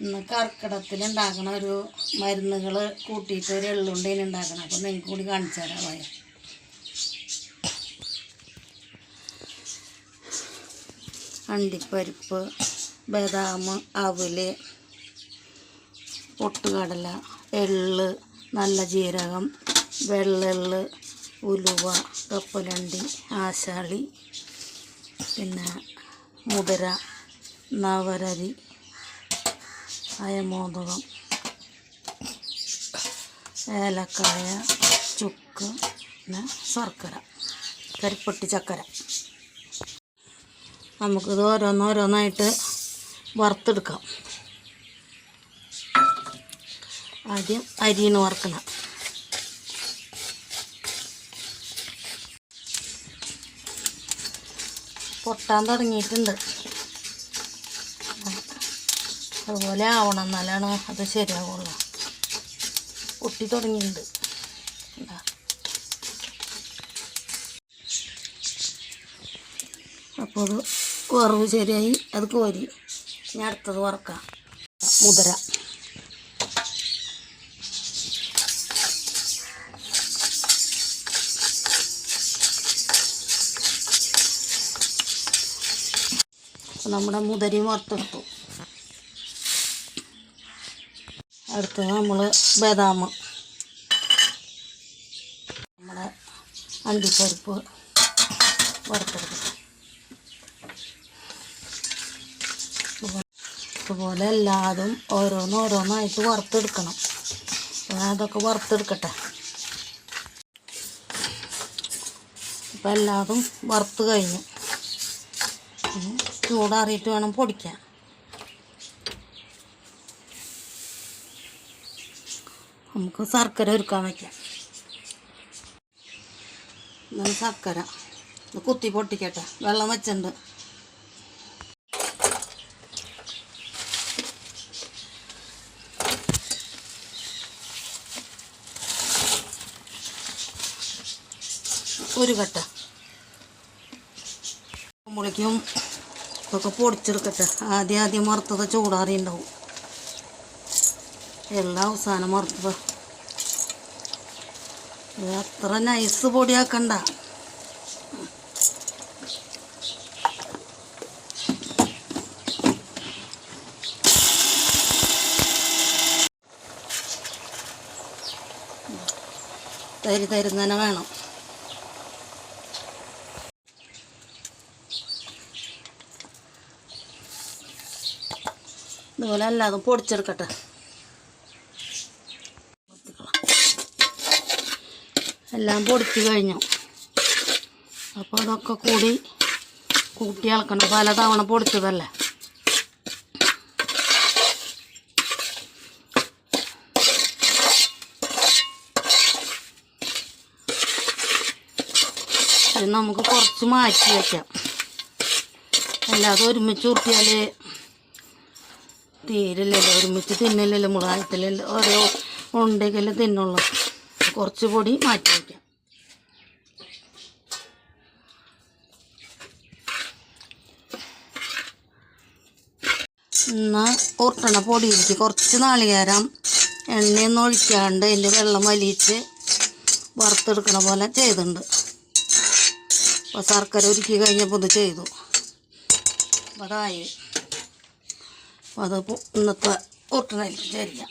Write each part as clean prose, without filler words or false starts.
ഇന്ന് കർക്കിടകത്തിലുണ്ടാക്കണ ഒരു മരുന്നുകൾ കൂട്ടിയിട്ട് ഒരു എള്ളുണ്ടേന് ഉണ്ടാക്കണം. അപ്പം നിങ്ങൾക്ക് കൂടി കാണിച്ചു തരാം. പോയ അണ്ടിപ്പരിപ്പ്, ബദാം, അവല്, പൊട്ടുകടല, എള്ള്, നല്ല ജീരകം, വെള്ളെള്ള്, ഉലുവ, കപ്പലണ്ടി, ആശാളി, പിന്നെ മുതിര, നവരരി, അയമോദകം, ഏലക്കായ, ചുക്ക്, പിന്നെ ശർക്കര, കരിപ്പട്ടി ചക്കര. നമുക്കിത് ഓരോന്നോരോന്നായിട്ട് വറുത്തെടുക്കാം. ആദ്യം അരിന്ന് വറുക്കണം. പൊട്ടാൻ തുടങ്ങിയിട്ടുണ്ട്. അതുപോലെ ആവണം, എന്നാലാണ് അത് ശരിയാവുള്ളൂ. പൊട്ടി തുടങ്ങിയിട്ടുണ്ട്. അപ്പോൾ അത് വറവ് ശരിയായി, അത് കോരി ഞാൻ അടുത്തത് വറക്കാം. മുതിര, നമ്മുടെ മുതിരയും വറുത്തെടുത്തു. അടുത്തത് നമ്മൾ ബദാം, നമ്മുടെ അണ്ടിപ്പരിപ്പ് വറുത്തെടുക്കും. അതുപോലെ എല്ലാതും ഓരോന്നോരോന്നായിട്ട് വറുത്തെടുക്കണം. അതൊക്കെ വറുത്തെടുക്കട്ടെ. ഇപ്പം എല്ലാതും വറുത്ത് കഴിഞ്ഞു. ചൂടാറിയിട്ട് വേണം പൊടിക്കാൻ. നമുക്ക് ശർക്കര ഒരുക്കാൻ വയ്ക്കാം. ഇതാണ് ശർക്കര. ഇത് കുത്തി പൊട്ടിക്കട്ടെ. വെള്ളം വെച്ചിട്ടുണ്ട്. ഒരു കട്ട മുളിക്കും ഇതൊക്കെ പൊടിച്ചെടുക്കട്ടെ. ആദ്യം വറുത്തത് ചൂടാറി ഉണ്ടാവും. എല്ലാം അവസാനം വറുത്തത്. അത്ര നൈസ് പൊടിയാക്കണ്ട. തരുന്നതിനെ വേണം. ഇതുപോലെ എല്ലാതും പൊടിച്ചെടുക്കട്ടെ. എല്ലാം പൊടിച്ച് കഴിഞ്ഞു. അപ്പോൾ അതൊക്കെ കൂട്ടി ഇളക്കണം. പലതവണ പൊടിച്ചതല്ലേ. അത് നമുക്ക് കുറച്ച് മാറ്റി വയ്ക്കാം. അല്ലാതെ ഒരുമിച്ച് ഉരുട്ടിയാൽ തീരില്ലല്ലോ. ഒരുമിച്ച് തിന്നില്ലല്ലോ. മുളകത്തിലല്ലോ ഓരോ ഉണ്ടെങ്കിലും തിന്നുള്ളൂ. കുറച്ച് പൊടി മാറ്റി വയ്ക്കാം. എന്നാൽ ഉരുട്ടണ പൊടിയിലേക്ക് കുറച്ച് നാളികേരം എണ്ണയൊന്നും ഒഴിക്കാണ്ട് അതിൻ്റെ വെള്ളം വലിച്ച് വറുത്തെടുക്കണ പോലെ ചെയ്തിട്ടുണ്ട്. അപ്പോൾ ശർക്കര ഉരുക്കി കഴിഞ്ഞപ്പോൾ ഇത് ചെയ്തു. അപ്പോൾ അതായി. അപ്പോൾ അത് ഇന്നത്തെ ഉരുട്ടണയിലേക്ക് ചേരിക്കാം.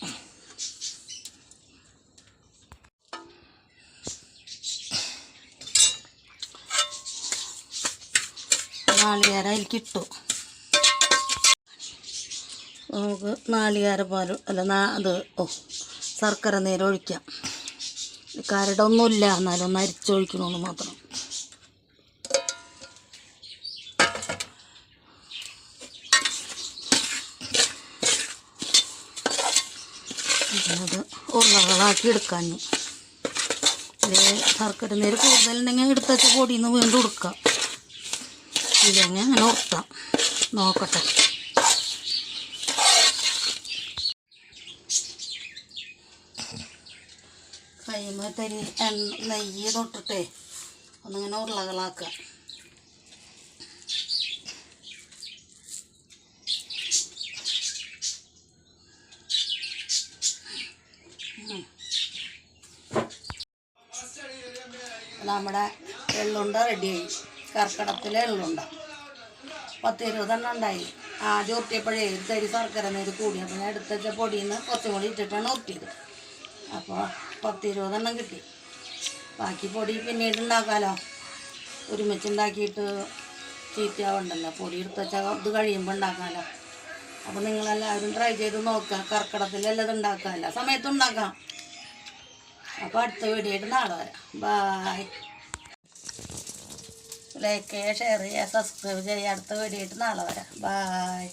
നാളികേരം അതിലേക്ക് ഇട്ടു. നമുക്ക് നാളികേരപ്പാൽ അത് ശർക്കര നേരം ഒഴിക്കാം. കരടൊന്നുമില്ല, എന്നാലും ഒന്ന് അരിച്ചൊഴിക്കണമെന്ന് മാത്രം. അത് ഉരുളകളാക്കി എടുക്കാൻ. ശർക്കര നേരം കൂടുതലുണ്ടെങ്കിൽ എടുത്തുവെച്ച പൊടിയിൽ നിന്ന് വീണ്ടും എടുക്കാം. ഇല്ലെങ്കിൽ അങ്ങനെ ഉരുട്ടാം. നോക്കട്ടെ. കൈമത്തരി നെയ്യ് തൊട്ടിട്ടേ ഒന്നിങ്ങനെ ഉരുളകളാക്കുക. നമ്മുടെ എള്ളുണ്ട റെഡിയായി. കർക്കിടത്തിൽ എള്ളുണ്ട 10-20 ഉണ്ടായി. ആദ്യം ഉരുട്ടിയപ്പോഴേ ഒരു തരി ശർക്കര നീര് കൂടി. അപ്പോൾ ഞാൻ എടുത്ത് വെച്ച പൊടിയിൽ നിന്ന് കുറച്ചും കൂടി ഇട്ടിട്ടാണ് ഉരുട്ടിയത്. അപ്പോൾ 10-20 കിട്ടി. ബാക്കി പൊടി പിന്നീട് ഉണ്ടാക്കാമല്ലോ. ഒരുമിച്ചുണ്ടാക്കിയിട്ട് ചീത്തയാവുണ്ടല്ലോ. പൊടി എടുത്ത് വെച്ചാൽ ഇത് കഴിയുമ്പോൾ ഉണ്ടാക്കാമല്ലോ. അപ്പോൾ നിങ്ങളെല്ലാവരും ട്രൈ ചെയ്ത് നോക്കുക. കർക്കിടത്തിലെല്ലാം ഇത് ഉണ്ടാക്കാമല്ലോ, സമയത്തും ഉണ്ടാക്കാം. അപ്പോൾ അടുത്ത വീഡിയോ ആയിട്ട് നാളെ വരാം. ബായ്. ലൈക്ക് ചെയ്യുക, ഷെയർ ചെയ്യുക, സബ്സ്ക്രൈബ് ചെയ്യുക. അടുത്ത വീഡിയോ ആയിട്ട് നാളെ വരാം. ബായ്.